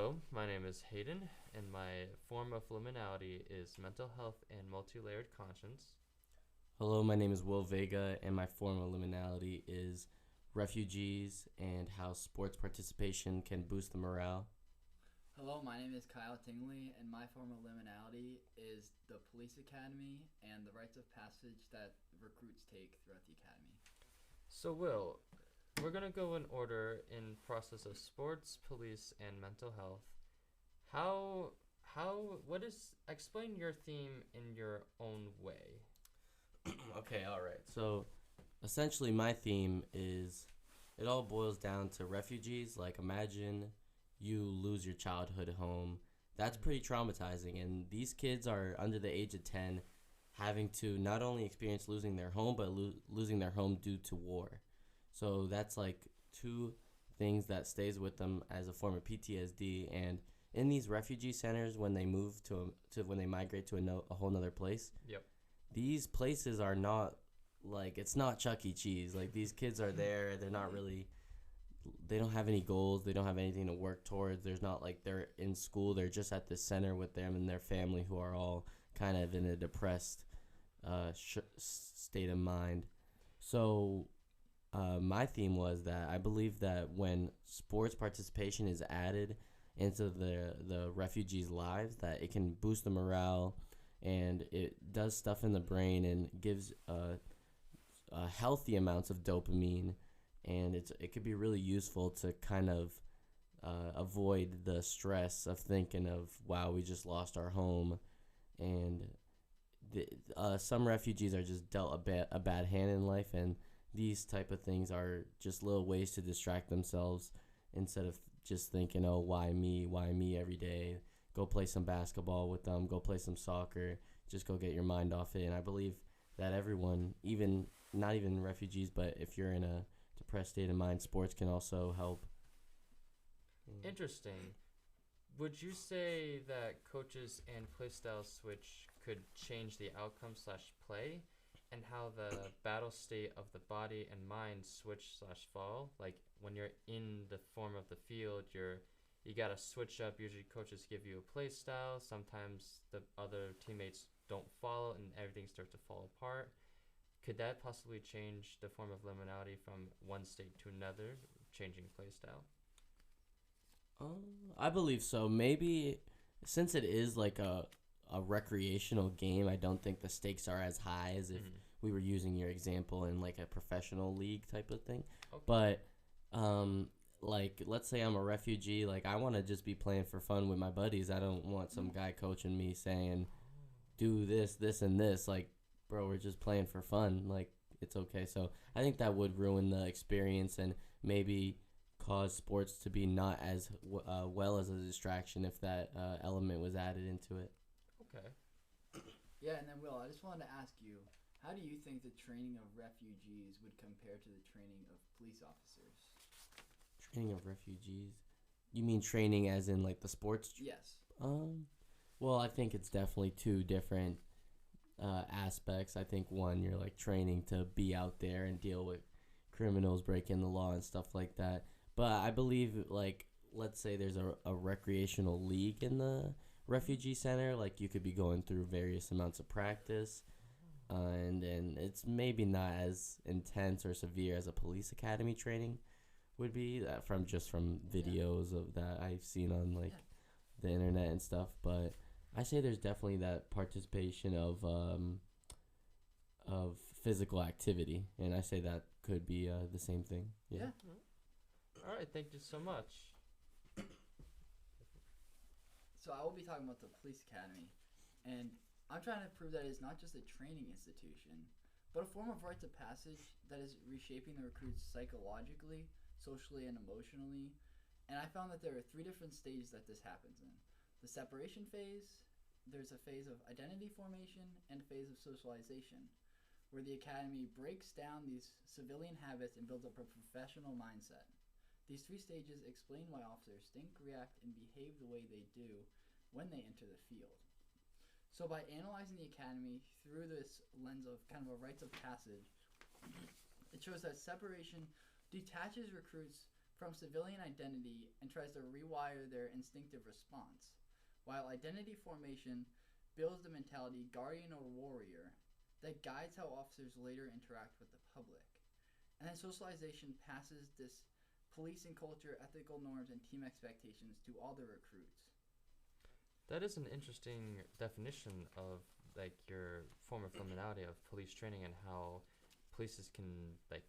Hello, my name is Hayden, and my form of liminality is mental health and multi-layered conscience. Hello, my name is Will Vega, and my form of liminality is refugees and how sports participation can boost the morale. Hello, my name is Kyle Tingley, and my form of liminality is the police academy and the rites of passage that recruits take throughout the academy. So, Will, we're gonna go in order in process of sports, police, and mental health. What is, explain your theme in your own way. Okay, all right. So, essentially, my theme is it all boils down to refugees. Like, imagine you lose your childhood home. That's pretty traumatizing, and these kids are under the age of 10 having to not only experience losing their home, but losing their home due to war. So that's like two things that stays with them as a form of PTSD. And in these refugee centers, when they move to when they migrate to a whole nother place, Yep. these places are not like it's not Chuck E. Cheese. Like these kids are there, they're not really. They don't have any goals. They don't have anything to work towards. There's not like they're in school. They're just at the center with them and their family, who are all kind of in a depressed state of mind. So my theme was that I believe that when sports participation is added into the refugees' lives, that it can boost the morale, and it does stuff in the brain and gives healthy amounts of dopamine, and it could be really useful to kind of avoid the stress of thinking of, wow, we just lost our home. And some refugees are just dealt a bad hand in life, and these type of things are just little ways to distract themselves instead of just thinking, oh, why me every day. Go play some basketball with them, go play some soccer, just go get your mind off it. And I believe that everyone, even not even refugees, but if you're in a depressed state of mind, sports can also help. Interesting. Would you say that coaches and playstyle switch could change the outcome slash play, and how the battle state of the body and mind switch slash fall? Like when you're in the form of the field, you gotta switch up. Usually, coaches give you a play style. Sometimes the other teammates don't follow, and everything starts to fall apart. Could that possibly change the form of liminality from one state to another, changing play style? I believe so. Maybe since it is like a recreational game, I don't think the stakes are as high as if we were using your example in like a professional league type of thing. Okay. But like let's say I'm a refugee, like I want to just be playing for fun with my buddies. I don't want some guy coaching me saying do this, this, and this. Like, bro, we're just playing for fun. Like, it's okay. So I think that would ruin the experience and maybe cause sports to be not as well as a distraction if that element was added into it. Okay. Yeah, and then Will, I just wanted to ask you, how do you think the training of refugees would compare to the training of police officers? Training of refugees? You mean training as in like the sports? Yes. Well, I think it's definitely two different aspects. I think one, you're like training to be out there and deal with criminals breaking the law and stuff like that. But I believe, like, let's say there's a recreational league in the refugee center. Like, you could be going through various amounts of practice, and then it's maybe not as intense or severe as a police academy training would be. From videos of that I've seen on like the internet and stuff. But I say there's definitely that participation of physical activity, and I say that could be the same thing. Yeah. All right. Thank you so much. So I will be talking about the police academy, and I'm trying to prove that it's not just a training institution, but a form of rites of passage that is reshaping the recruits psychologically, socially, and emotionally. And I found that there are three different stages that this happens in. The separation phase, there's a phase of identity formation, and a phase of socialization, where the academy breaks down these civilian habits and builds up a professional mindset. These three stages explain why officers think, react, and behave the way they do when they enter the field. So by analyzing the academy through this lens of kind of a rites of passage, it shows that separation detaches recruits from civilian identity and tries to rewire their instinctive response, while identity formation builds the mentality guardian or warrior that guides how officers later interact with the public. And then socialization passes this policing culture, ethical norms, and team expectations to all the recruits. That is an interesting definition of like your form of liminality of police training and how polices can like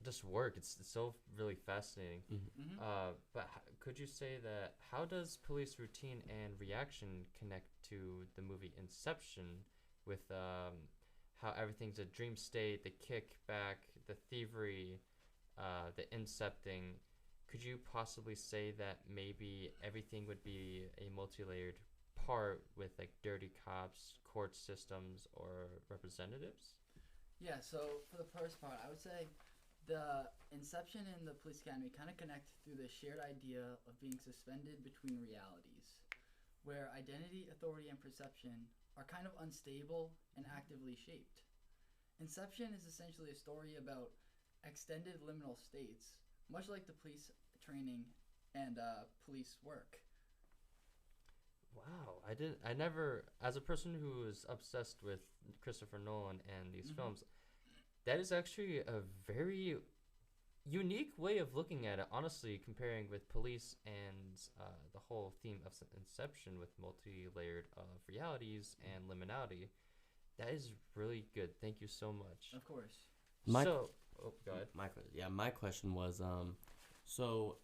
just work. It's so really fascinating. Mm-hmm. But could you say that how does police routine and reaction connect to the movie Inception with how everything's a dream state, the kickback, the thievery, the incepting? Could you possibly say that maybe everything would be a multi-layered part with like dirty cops, court systems, or representatives? Yeah, so for the first part, I would say the Inception and the Police Academy kind of connect through the shared idea of being suspended between realities, where identity, authority, and perception are kind of unstable and actively shaped. Inception is essentially a story about extended liminal states, much like the police training and police work. Wow, I never, as a person who is obsessed with Christopher Nolan and these films, that is actually a very unique way of looking at it, honestly, comparing with police and the whole theme of Inception with multi-layered of realities and liminality. That is really good. Thank you so much. Of course. Go ahead. My question was, so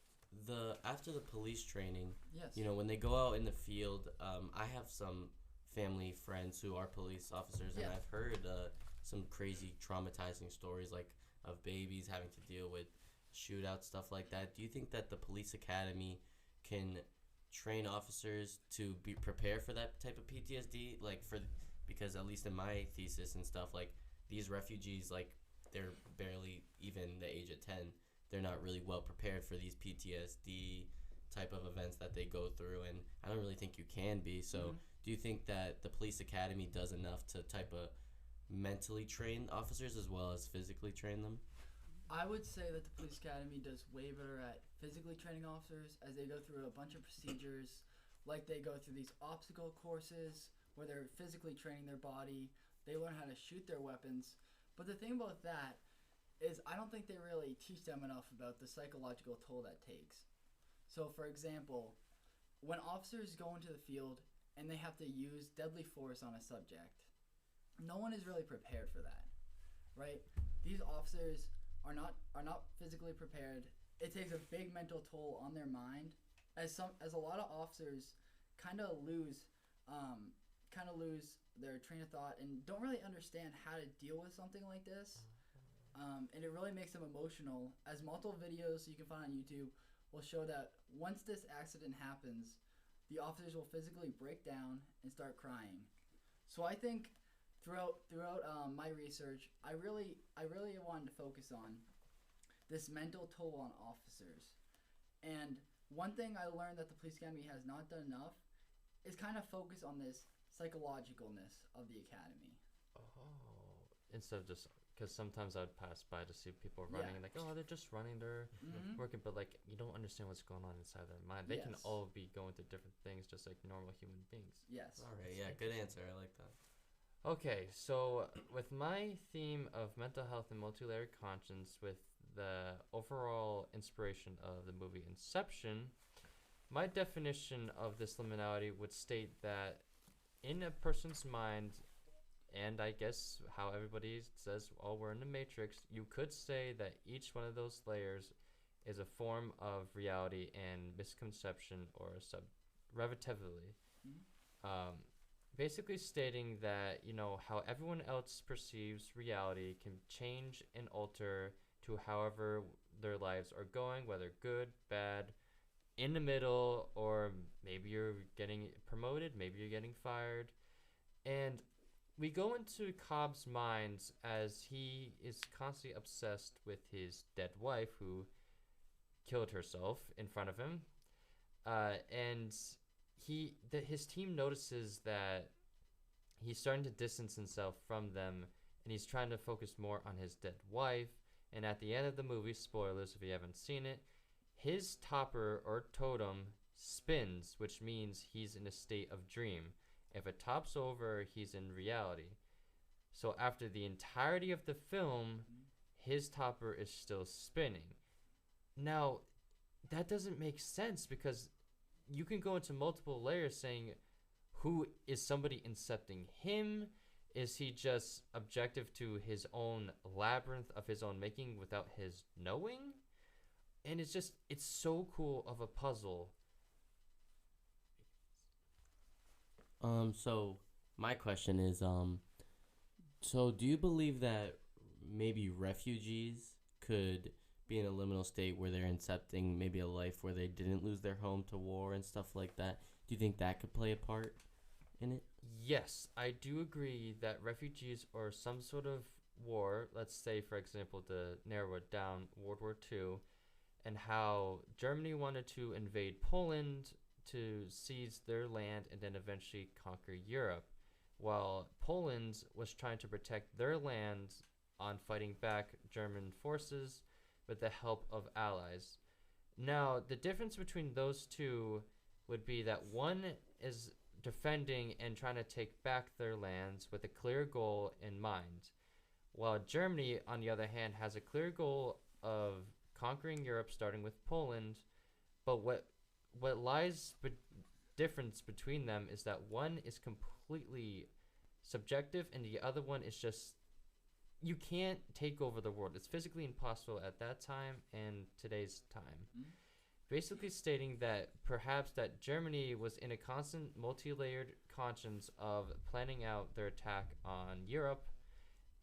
after the police training, Yes. you know, when they go out in the field, I have some family friends who are police officers, and Yeah. I've heard some crazy traumatizing stories, like of babies having to deal with shootouts, stuff like that. Do you think that the police academy can train officers to be prepared for that type of PTSD? Because at least in my thesis and stuff, like these refugees, like they're barely even the age of 10. They're not really well prepared for these PTSD type of events that they go through, and I don't really think you can be. So do you think that the police academy does enough to type of mentally train officers as well as physically train them? I would say that the police academy does way better at physically training officers as they go through a bunch of procedures, like they go through these obstacle courses where they're physically training their body. They learn how to shoot their weapons. But the thing about that is I don't think they really teach them enough about the psychological toll that takes. So, for example, when officers go into the field and they have to use deadly force on a subject, no one is really prepared for that, right? These officers are not physically prepared. It takes a big mental toll on their mind, as a lot of officers kind of lose their train of thought and don't really understand how to deal with something like this. And it really makes them emotional, as multiple videos you can find on YouTube will show that once this accident happens, the officers will physically break down and start crying. So I think throughout my research, I really wanted to focus on this mental toll on officers. And one thing I learned that the police academy has not done enough is kind of focus on this psychologicalness of the academy. Oh, instead of just because sometimes I would pass by to see people running and like, oh, they're just running, they're working, but like you don't understand what's going on inside their mind. They can all be going through different things just like normal human beings. Yes. All right, yeah, good answer. I like that. Okay, so with my theme of mental health and multi-layered conscience, with the overall inspiration of the movie Inception, my definition of this liminality would state that in a person's mind, and I guess how everybody says, oh, we're in the Matrix, you could say that each one of those layers is a form of reality and misconception or relatively. Basically stating that, you know, how everyone else perceives reality can change and alter to however their lives are going, whether good, bad, in the middle, or maybe you're getting promoted, maybe you're getting fired. And we go into Cobb's mind as he is constantly obsessed with his dead wife who killed herself in front of him. And his team notices that he's starting to distance himself from them, and he's trying to focus more on his dead wife. And at the end of the movie, spoilers if you haven't seen it, his topper or totem spins, which means he's in a state of dream. If it tops over, he's in reality. So after the entirety of the film, his topper is still spinning. Now, that doesn't make sense because you can go into multiple layers saying, who is somebody incepting him? Is he just objective to his own labyrinth of his own making without his knowing? And it's so cool of a puzzle. So my question is, so do you believe that maybe refugees could be in a liminal state where they're incepting maybe a life where they didn't lose their home to war and stuff like that? Do you think that could play a part in it? Yes, I do agree that refugees or some sort of war, let's say, for example, to narrow it down, World War II, and how Germany wanted to invade Poland to seize their land and then eventually conquer Europe, while Poland was trying to protect their land on fighting back German forces with the help of allies. Now, the difference between those two would be that one is defending and trying to take back their lands with a clear goal in mind, while Germany, on the other hand, has a clear goal of conquering Europe, starting with Poland. But what lies the difference between them is that one is completely subjective and the other one is just, you can't take over the world. It's physically impossible at that time and today's time. Basically stating that perhaps that Germany was in a constant multi-layered conscience of planning out their attack on Europe,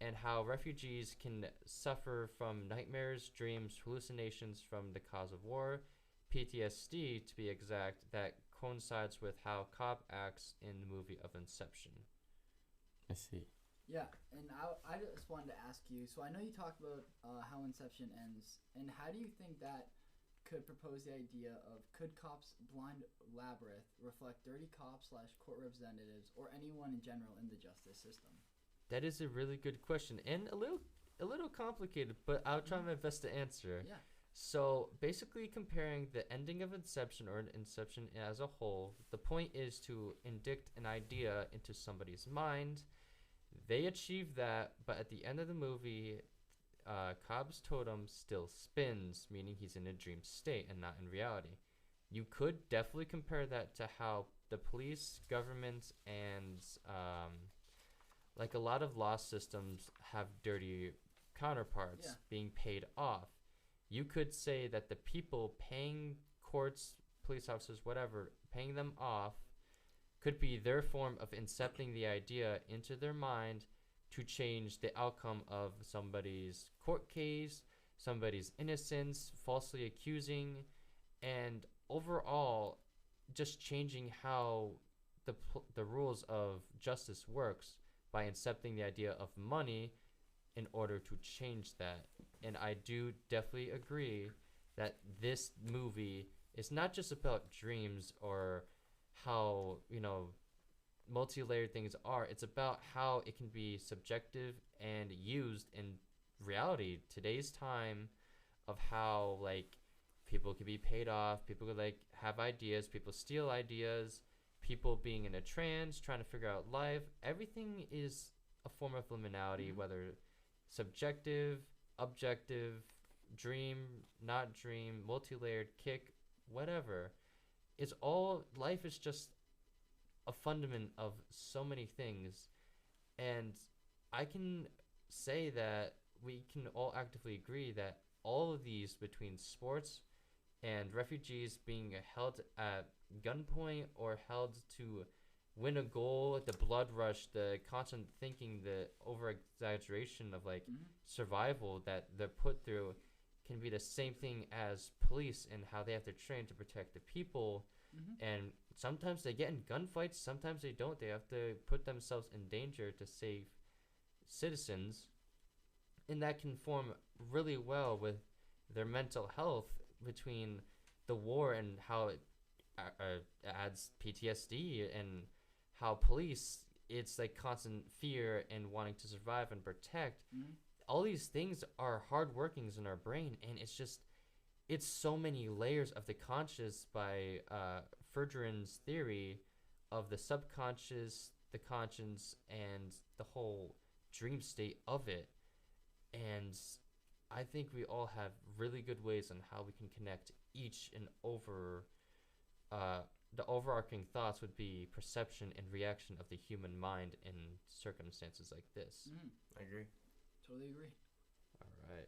and how refugees can suffer from nightmares, dreams, hallucinations from the cause of war, PTSD to be exact, that coincides with how Cobb acts in the movie of Inception. I see. Yeah, and I just wanted to ask you, so I know you talked about how Inception ends, and how do you think that could propose the idea of, could cops' blind labyrinth reflect dirty cops / court representatives or anyone in general in the justice system? That is a really good question and a little complicated, but I'll try my best to answer. Yeah. So basically comparing the ending of Inception or Inception as a whole, the point is to indict an idea into somebody's mind. They achieve that, but at the end of the movie, Cobb's totem still spins, meaning he's in a dream state and not in reality. You could definitely compare that to how the police, government, and like a lot of law systems have dirty counterparts being paid off. You could say that the people paying courts, police officers, whatever, paying them off could be their form of incepting the idea into their mind to change the outcome of somebody's court case, somebody's innocence, falsely accusing, and overall just changing how the rules of justice works by incepting the idea of money in order to change that. And I do definitely agree that this movie is not just about dreams or how, multi-layered things are. It's about how it can be subjective and used in reality, today's time, of how people can be paid off, people could have ideas, people steal ideas, people being in a trance trying to figure out life. Everything is a form of liminality, whether subjective, objective, dream, not dream, multi-layered, kick, whatever. It's all, life is just a fundament of so many things. And I can say that we can all actively agree that all of these, between sports and refugees being held at gunpoint or held to win a goal, the blood rush, the constant thinking, the over exaggeration of survival that they're put through, can be the same thing as police and how they have to train to protect the people. And sometimes they get in gunfights, sometimes they don't. They have to put themselves in danger to save citizens, and that can form really well with their mental health between the war and how it adds PTSD, and how police, it's constant fear and wanting to survive and protect. All these things are hard workings in our brain, and it's just, it's so many layers of the conscious by Ferdinand's theory of the subconscious, the conscious, and the whole dream state of it. And I think we all have really good ways on how we can connect each and the overarching thoughts would be perception and reaction of the human mind in circumstances like this. Mm, I agree. totally agree. All right.